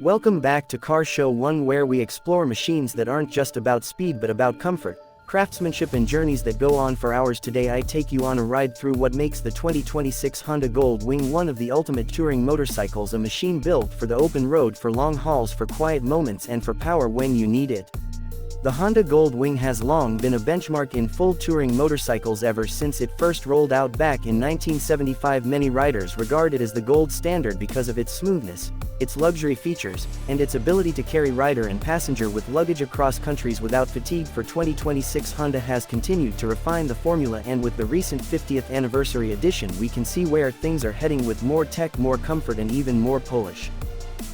Welcome back to Car Show 1, where we explore machines that aren't just about speed but about comfort, craftsmanship and journeys that go on for hours. Today I take you on a ride through what makes the 2026 Honda Gold Wing one of the ultimate touring motorcycles, a machine built for the open road, for long hauls, for quiet moments, and for power when you need it. The Honda Gold Wing has long been a benchmark in full touring motorcycles ever since it first rolled out back in 1975. Many riders regard it as the gold standard because of its smoothness, its luxury features, and its ability to carry rider and passenger with luggage across countries without fatigue. For 2026, Honda has continued to refine the formula, and with the recent 50th anniversary edition we can see where things are heading, with more tech, more comfort, and even more polish.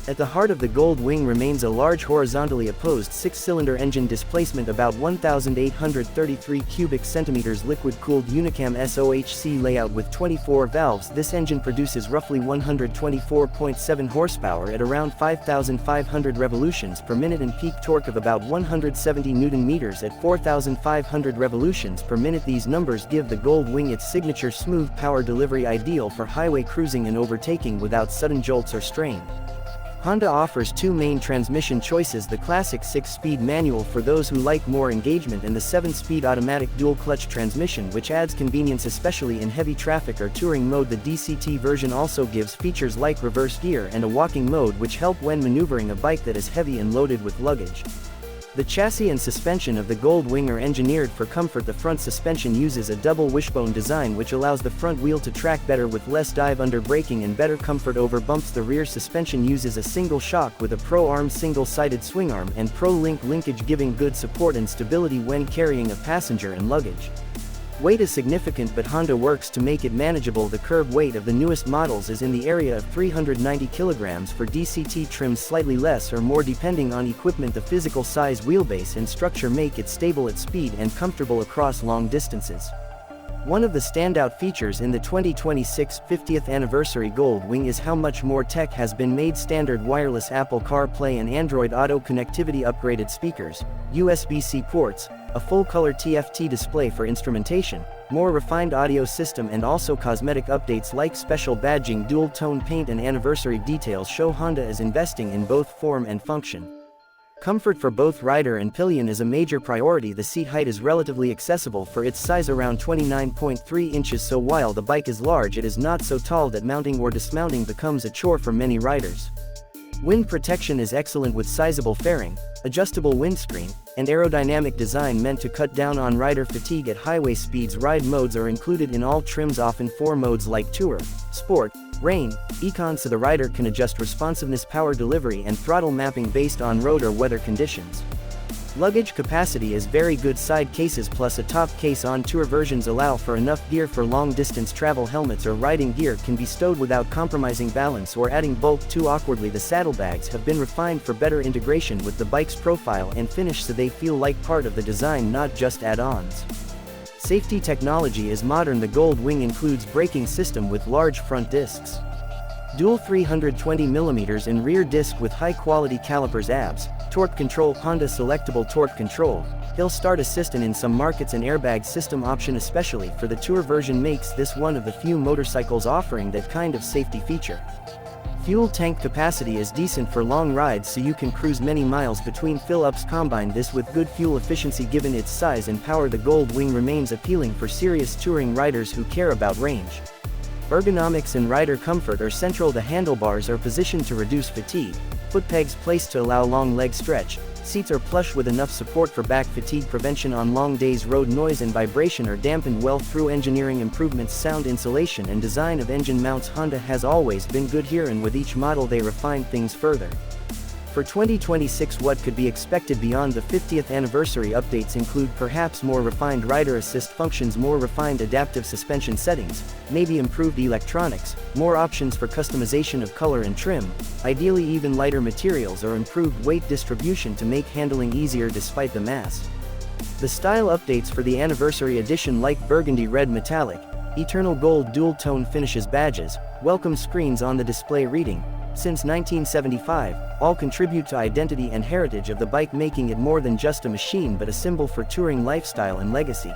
At the heart of the Gold Wing remains a large horizontally opposed six-cylinder engine, displacement about 1,833 cubic centimeters, liquid-cooled Unicam SOHC layout with 24 valves. This engine produces roughly 124.7 horsepower at around 5,500 revolutions per minute and peak torque of about 170 Nm at 4,500 revolutions per minute. These numbers give the Gold Wing its signature smooth power delivery, ideal for highway cruising and overtaking without sudden jolts or strain. Honda offers two main transmission choices: the classic 6-speed manual for those who like more engagement, and the 7-speed automatic dual-clutch transmission, which adds convenience especially in heavy traffic or touring mode. The DCT version also gives features like reverse gear and a walking mode, which help when maneuvering a bike that is heavy and loaded with luggage. The chassis and suspension of the Gold Wing are engineered for comfort. The front suspension uses a double wishbone design, which allows the front wheel to track better with less dive under braking and better comfort over bumps. The rear suspension uses a single shock with a Pro Arm single-sided swing arm and Pro Link linkage, giving good support and stability when carrying a passenger and luggage. Weight is significant, but Honda works to make it manageable. The curb weight of the newest models is in the area of 390 kilograms. For DCT trims, slightly less or more depending on equipment. The physical size, wheelbase, and structure make it stable at speed and comfortable across long distances. One of the standout features in the 2026 50th anniversary Gold Wing is how much more tech has been made. Standard wireless Apple CarPlay and Android Auto connectivity, upgraded speakers, USB-C ports, a full-color TFT display for instrumentation, more refined audio system, and also cosmetic updates like special badging, dual-tone paint, and anniversary details show Honda is investing in both form and function. Comfort for both rider and pillion is a major priority. The seat height is relatively accessible for its size, around 29.3 inches, so while the bike is large, it is not so tall that mounting or dismounting becomes a chore for many riders. Wind protection is excellent with sizable fairing, adjustable windscreen, and aerodynamic design meant to cut down on rider fatigue at highway speeds. Ride modes are included in all trims, often 4 modes like Tour, Sport, Rain, Econ, so the rider can adjust responsiveness, power delivery, and throttle mapping based on road or weather conditions. Luggage capacity is very good. Side cases plus a top case on Tour versions allow for enough gear for long-distance travel. Helmets or riding gear can be stowed without compromising balance or adding bulk too awkwardly. The saddlebags have been refined for better integration with the bike's profile and finish, so they feel like part of the design, not just add-ons. Safety technology is modern. The Gold Wing includes braking system with large front discs, dual 320mm in rear disc with high-quality calipers, ABS, torque control, Honda selectable torque control, hill start assist, and in some markets an airbag system option. Especially for the Tour version makes this one of the few motorcycles offering that kind of safety feature. Fuel tank capacity is decent for long rides, so you can cruise many miles between fill-ups. Combine this with good fuel efficiency. Given its size and power, the Gold Wing remains appealing for serious touring riders who care about range. Ergonomics and rider comfort are central. The handlebars are positioned to reduce fatigue, foot pegs placed to allow long leg stretch, seats are plush with enough support for back fatigue prevention on long days. Road noise and vibration are dampened well through engineering improvements, sound insulation, and design of engine mounts. Honda has always been good here, and with each model they refine things further. For 2026, what could be expected beyond the 50th anniversary? Updates include perhaps more refined rider assist functions, more refined adaptive suspension settings, maybe improved electronics, more options for customization of color and trim, ideally even lighter materials, or improved weight distribution to make handling easier despite the mass. The style updates for the anniversary edition, like burgundy red metallic, eternal gold dual-tone finishes, badges, welcome screens on the display reading "Since 1975, all contribute to identity and heritage of the bike, making it more than just a machine but a symbol for touring lifestyle and legacy."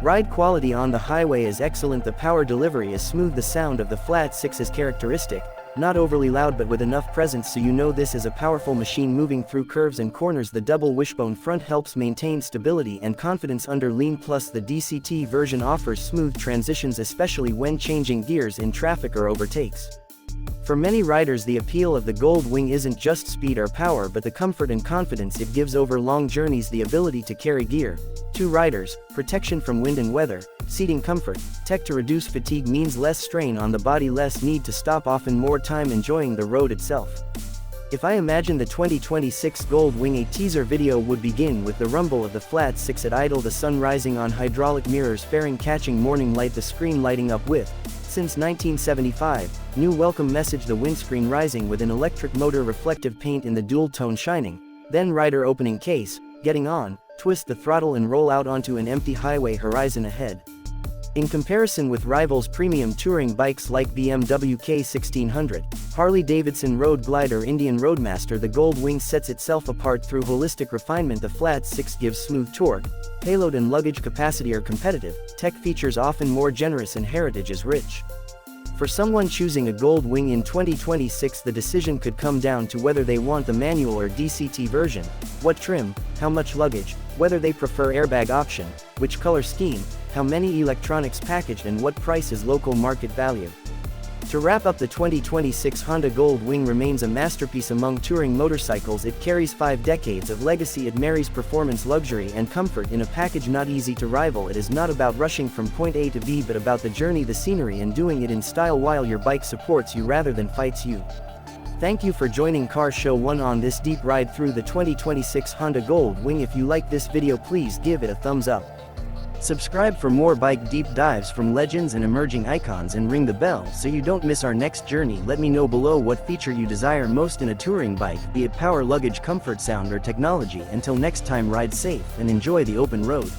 Ride quality on the highway is excellent. The power delivery is smooth. The sound of the flat six is characteristic, Not overly loud but with enough presence so you know this is a powerful machine moving through curves and corners. The double wishbone front helps maintain stability and confidence under lean, plus the DCT version offers smooth transitions especially when changing gears in traffic or overtakes. For many riders, the appeal of the Gold Wing isn't just speed or power but the comfort and confidence it gives over long journeys. The ability to carry gear, 2 riders, protection from wind and weather, seating comfort, tech to reduce fatigue means less strain on the body, less need to stop, often more time enjoying the road itself. If I imagine the 2026 Gold Wing, a teaser video would begin with the rumble of the flat 6 at idle, the sun rising on hydraulic mirrors, fairing catching morning light, the screen lighting up with, since 1975, new welcome message, the windscreen rising with an electric motor, reflective paint in the dual tone shining, then rider opening case, getting on, twist the throttle and roll out onto an empty highway, horizon ahead. In comparison with rivals premium touring bikes like BMW K1600, Harley-Davidson Road Glider, Indian Roadmaster, the Gold Wing sets itself apart through holistic refinement. The flat 6 gives smooth torque, payload and luggage capacity are competitive, tech features often more generous, and heritage is rich. For someone choosing a Gold Wing in 2026, the decision could come down to whether they want the manual or DCT version, what trim, how much luggage, whether they prefer airbag option, which color scheme, how many electronics packaged, and what price is local market value. To wrap up, the 2026 Honda Gold Wing remains a masterpiece among touring motorcycles. It carries 5 decades of legacy. It marries performance, luxury, and comfort in a package not easy to rival. It is not about rushing from point A to B but about the journey, the scenery, and doing it in style while your bike supports you rather than fights you. Thank you for joining Car Show 1 on this deep ride through the 2026 Honda Gold Wing. If you like this video, please give it a thumbs up. Subscribe for more bike deep dives from legends and emerging icons, and ring the bell so you don't miss our next journey. Let me know below what feature you desire most in a touring bike, be it power, luggage, comfort, sound, or technology. Until next time, ride safe and enjoy the open road.